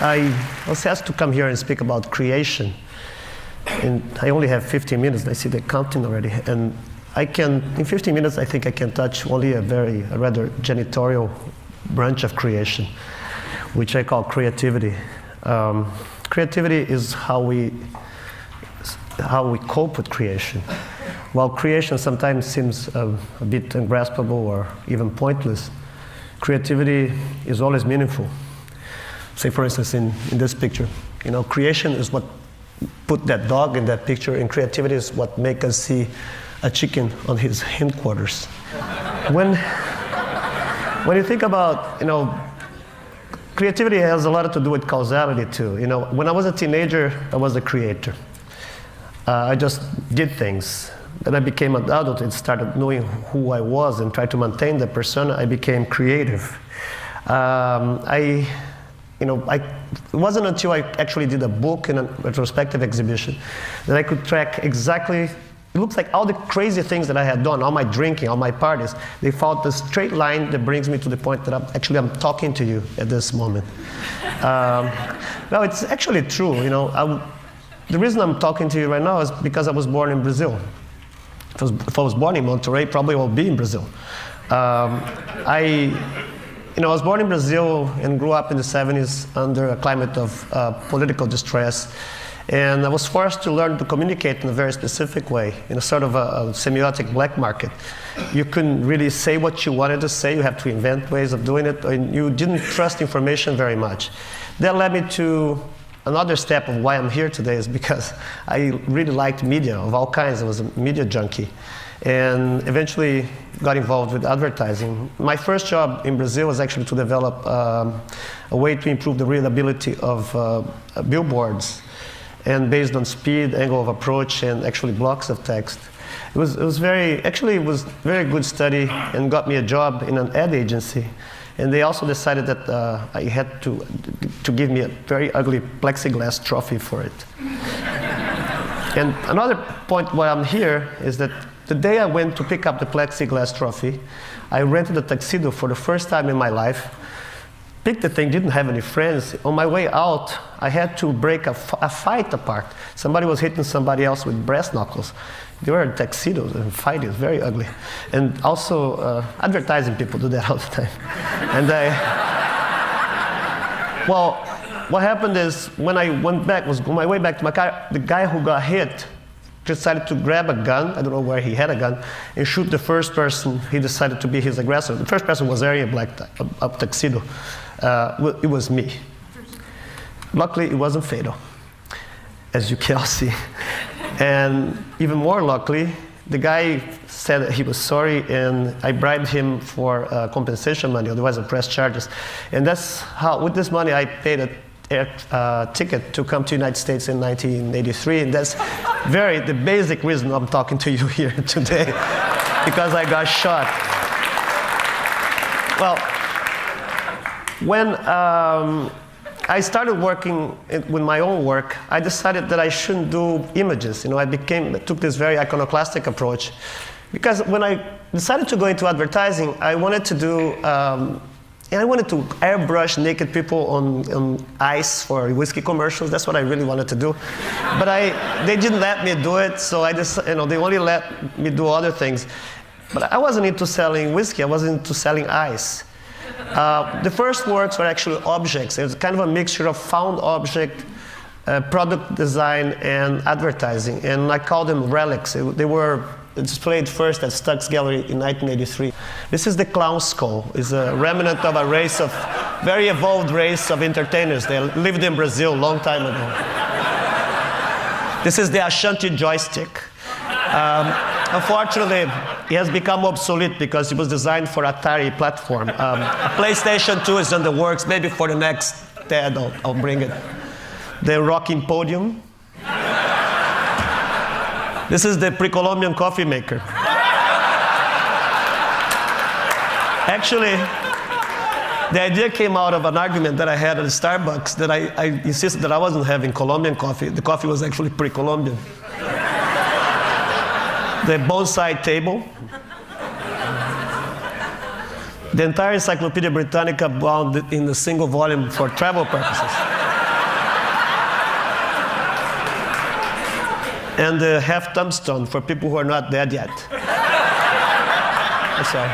I was asked to come here and speak about creation. And I only have 15 minutes. I see the counting already. And I can, in 15 minutes, I think I can touch only a rather janitorial branch of creation, which I call creativity. Creativity is how we cope with creation. While creation sometimes seems a bit ungraspable or even pointless, creativity is always meaningful. Say, for instance, in this picture, creation is what put that dog in that picture, and creativity is what make us see a chicken on his hindquarters. When you think about, creativity has a lot to do with causality too. When I was a teenager, I was a creator. I just did things. Then I became an adult and started knowing who I was and tried to maintain the persona. I became creative. It wasn't until I actually did a book and a retrospective exhibition that I could track exactly, it looks like all the crazy things that I had done, all my drinking, all my parties, they followed the straight line that brings me to the point that I'm talking to you at this moment. No, it's actually true. The reason I'm talking to you right now is because I was born in Brazil. If I was born in Monterrey, probably I would be in Brazil. I was born in Brazil and grew up in the 70s under a climate of political distress. And I was forced to learn to communicate in a very specific way, in a sort of a semiotic black market. You couldn't really say what you wanted to say. You had to invent ways of doing it. And you didn't trust information very much. That led me to another step of why I'm here today, is because I really liked media of all kinds. I was a media junkie. And eventually got involved with advertising. My first job in Brazil was actually to develop a way to improve the readability of billboards, and based on speed, angle of approach, and actually blocks of text. It was very good study, and got me a job in an ad agency. And they also decided that I had to give me a very ugly plexiglass trophy for it. And another point why I'm here is that the day I went to pick up the plexiglass trophy, I rented a tuxedo for the first time in my life. Picked the thing, didn't have any friends. On my way out, I had to break a fight apart. Somebody was hitting somebody else with brass knuckles. They were in tuxedos and fighting, it was very ugly. And also, advertising people do that all the time. And well, what happened is, when I was on my way back to my car, the guy who got hit decided to grab a gun, I don't know where he had a gun, and shoot the first person he decided to be his aggressor. The first person was wearing a tuxedo. It was me. Luckily, it wasn't fatal, as you can all see. And even more luckily, the guy said that he was sorry, and I bribed him for compensation money, otherwise I'd press charges. And that's how, with this money, I paid a ticket to come to the United States in 1983, and that's the basic reason I'm talking to you here today, because I got shot. Well, when I started working with my own work, I decided that I shouldn't do images. I took this very iconoclastic approach, because when I decided to go into advertising, I wanted to do and I wanted to airbrush naked people on ice for whiskey commercials. That's what I really wanted to do. But they didn't let me do it, so they only let me do other things. But I wasn't into selling whiskey, I was into selling ice. The first works were actually objects. It was kind of a mixture of found object, product design, and advertising. And I called them relics. They were displayed first at Stuck's Gallery in 1983. This is the clown skull. It's a remnant of a very evolved race of entertainers. They lived in Brazil a long time ago. This is the Ashanti joystick. Unfortunately, it has become obsolete because it was designed for Atari platform. PlayStation 2 is in the works. Maybe for the next TED, I'll bring it. The rocking podium. This is the pre-Columbian coffee maker. Actually, the idea came out of an argument that I had at Starbucks, that I insisted that I wasn't having Colombian coffee. The coffee was actually pre-Columbian. The bonsai table. The entire Encyclopedia Britannica bound in a single volume for travel purposes. and the half tombstone for people who are not dead yet. I'm sorry.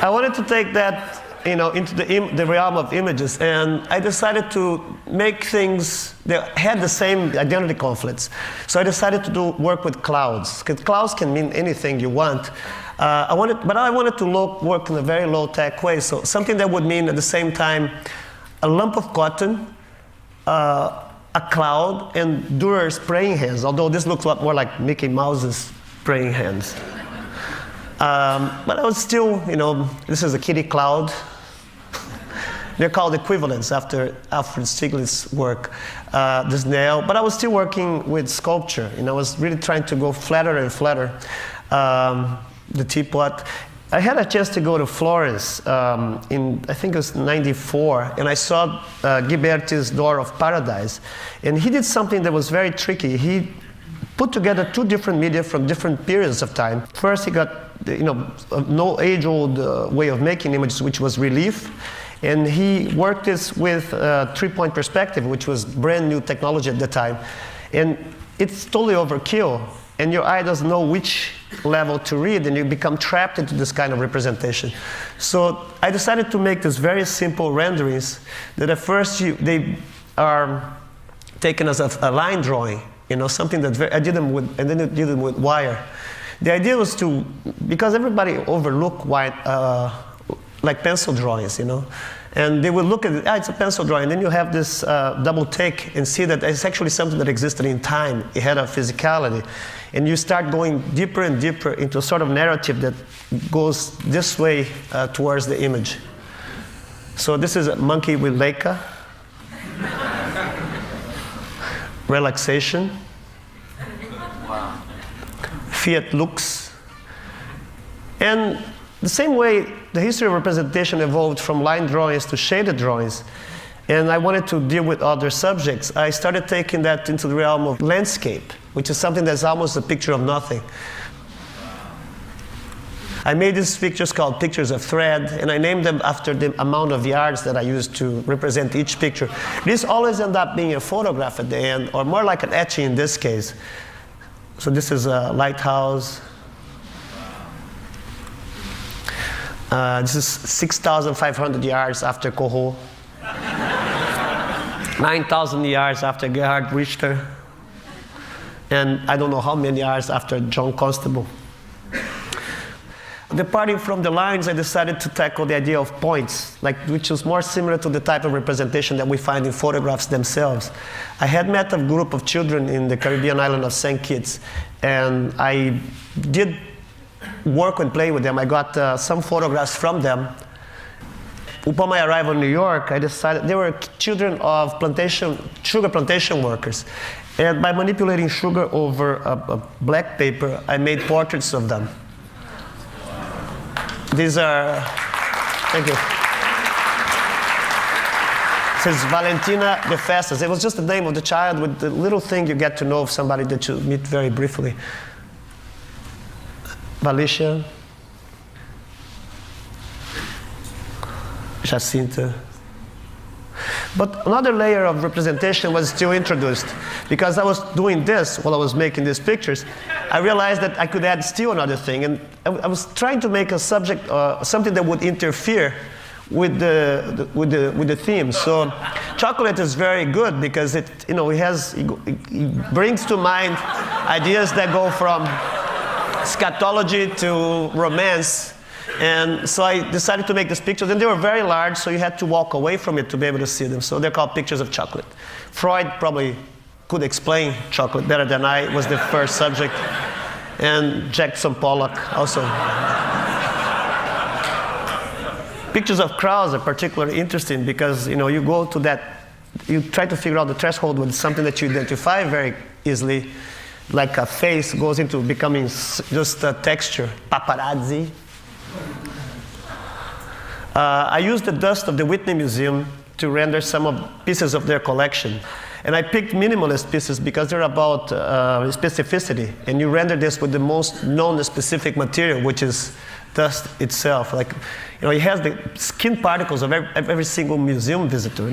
I wanted to take that, into the realm of images, and I decided to make things that had the same identity conflicts. So I decided to work with clouds, because clouds can mean anything you want. But I wanted to work in a very low-tech way, so something that would mean at the same time a lump of cotton, a cloud, and Durer's praying hands, although this looks a lot more like Mickey Mouse's praying hands. But I was still, this is a kitty cloud. They're called equivalents after Alfred Stieglitz's work, the snail. But I was still working with sculpture. I was really trying to go flatter and flatter. The teapot. I had a chance to go to Florence in, I think it was 94, and I saw Ghiberti's Door of Paradise. And he did something that was very tricky. He put together two different media from different periods of time. First, he got no age-old way of making images, which was relief. And he worked this with three-point perspective, which was brand new technology at the time. And it's totally overkill. And your eye doesn't know which level to read, and you become trapped into this kind of representation. So I decided to make these very simple renderings that at first they are taken as a line drawing, something that I did them with, and then I did them with wire. The idea was because everybody overlook like pencil drawings, and they would look at it, it's a pencil drawing, and then you have this double take and see that it's actually something that existed in time. It had a physicality. And you start going deeper and deeper into a sort of narrative that goes this way towards the image. So this is a monkey with Leica. Relaxation. Wow. Fiat Lux. And the same way the history of representation evolved from line drawings to shaded drawings, and I wanted to deal with other subjects, I started taking that into the realm of landscape, which is something that's almost a picture of nothing. I made these pictures called pictures of thread, and I named them after the amount of yards that I used to represent each picture. These always end up being a photograph at the end, or more like an etching in this case. So this is a lighthouse. This is 6,500 yards after Corot. 9,000 yards after Gerhard Richter. And I don't know how many yards after John Constable. Departing from the lines, I decided to tackle the idea of points, which is more similar to the type of representation that we find in photographs themselves. I had met a group of children in the Caribbean island of St. Kitts, and I did work and play with them. I got some photographs from them. Upon my arrival in New York, I decided they were children of sugar plantation workers. And by manipulating sugar over a black paper, I made portraits of them. These are, thank you. This is Valentina de Festas. It was just the name of the child with the little thing you get to know of somebody that you meet very briefly. Valicia. Jacinta. But another layer of representation was still introduced. Because I was doing this while I was making these pictures, I realized that I could add still another thing. And I was trying to make a subject, something that would interfere with the theme. So chocolate is very good because it brings to mind ideas that go from scatology to romance. And so I decided to make these pictures, and they were very large, so you had to walk away from it to be able to see them. So they're called pictures of chocolate. Freud probably could explain chocolate better than I, was the first subject. And Jackson Pollock also. Pictures of crowds are particularly interesting because you go to that, you try to figure out the threshold with something that you identify very easily, like a face goes into becoming just a texture. Paparazzi. I used the dust of the Whitney Museum to render some of pieces of their collection. And I picked minimalist pieces because they're about specificity. And you render this with the most known specific material, which is dust itself. It has the skin particles of every single museum visitor.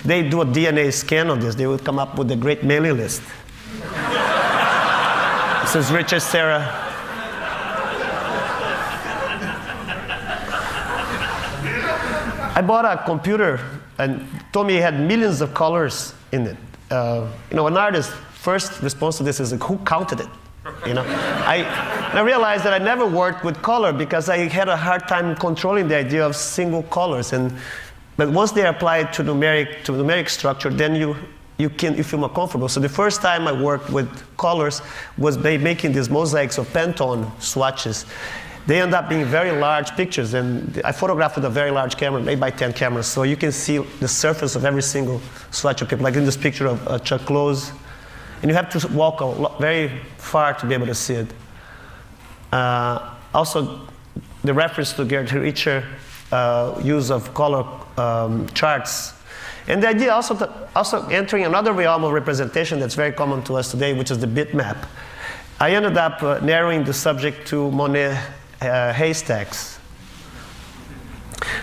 They do a DNA scan on this, they would come up with a great mailing list. This is Richard Serra. I bought a computer and told me it had millions of colors in it. An artist's first response to this is like, who counted it? I realized that I never worked with color because I had a hard time controlling the idea of single colors. But once they are applied to numeric structure, then you feel more comfortable. So the first time I worked with colors was by making these mosaics of Pantone swatches. They end up being very large pictures, and I photographed with a very large camera, 8x10 camera, so you can see the surface of every single swatch of people, like in this picture of Chuck Close. And you have to walk very far to be able to see it. Also, the reference to Gerd Richter use of color charts. And the idea also entering another realm of representation that's very common to us today, which is the bitmap. I ended up narrowing the subject to Monet haystacks.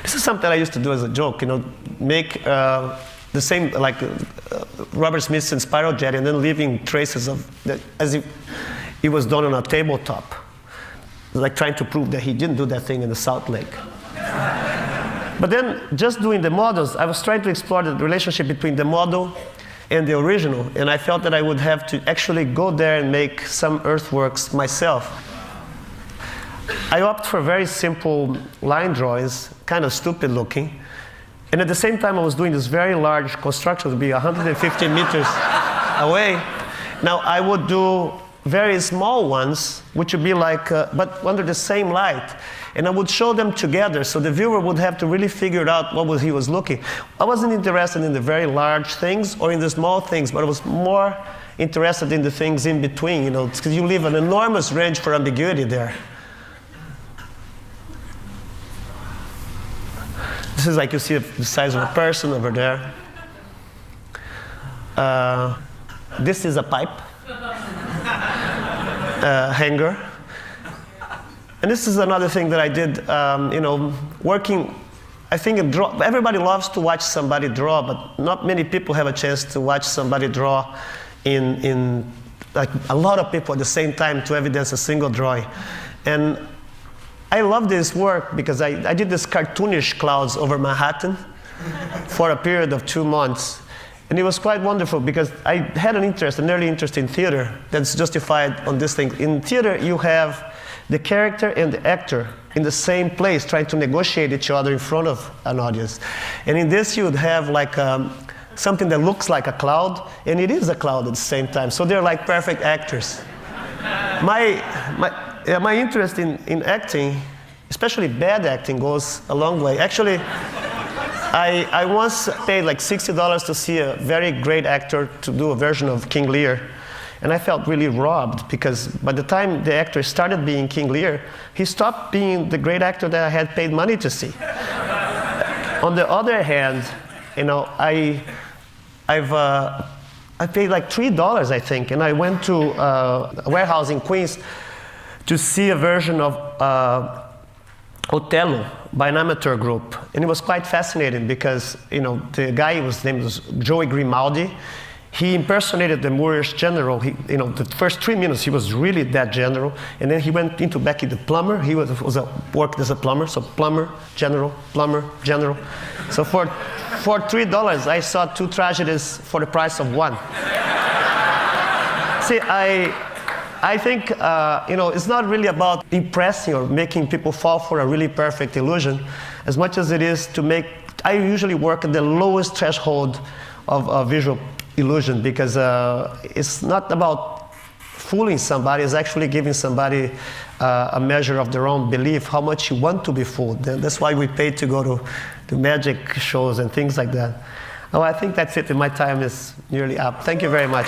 This is something I used to do as a joke, make the same, like Robert Smith's in Spiral Jetty, and then leaving traces of that as if it was done on a tabletop, like trying to prove that he didn't do that thing in the South Lake. But then, just doing the models, I was trying to explore the relationship between the model and the original, and I felt that I would have to actually go there and make some earthworks myself. I opted for very simple line drawings, kind of stupid looking, and at the same time I was doing this very large construction to be 150 meters away. Now I would do very small ones, which would be like, but under the same light. And I would show them together, so the viewer would have to really figure out what he was looking. I wasn't interested in the very large things or in the small things, but I was more interested in the things in between, because you leave an enormous range for ambiguity there. This is like you see the size of a person over there. This is a pipe hanger. And this is another thing that I did, working, I think everybody loves to watch somebody draw, but not many people have a chance to watch somebody draw in like a lot of people at the same time to evidence a single drawing. And I love this work because I did this cartoonish clouds over Manhattan for a period of 2 months. And it was quite wonderful because I had an early interest in theater that's justified on this thing. In theater, you have the character and the actor in the same place trying to negotiate each other in front of an audience. And in this, you would have like something that looks like a cloud, and it is a cloud at the same time. So they're like perfect actors. My interest in acting, especially bad acting, goes a long way. Actually, I once paid like $60 to see a very great actor to do a version of King Lear. And I felt really robbed because by the time the actor started being King Lear, he stopped being the great actor that I had paid money to see. On the other hand, I paid like $3, I think, and I went to a warehouse in Queens to see a version of Othello by an amateur group. And it was quite fascinating because, the guy, his name was Joey Grimaldi. He impersonated the Moorish general. The first 3 minutes, he was really that general. And then he went into Becky the plumber. He worked as a plumber, so plumber, general. So for $3, I saw 2 tragedies for the price of 1. See, I think, it's not really about impressing or making people fall for a really perfect illusion, as much as it is to make, I usually work at the lowest threshold of visual illusion, because it's not about fooling somebody, it's actually giving somebody a measure of their own belief, how much you want to be fooled. And that's why we pay to go to magic shows and things like that. Oh, I think that's it, and my time is nearly up. Thank you very much.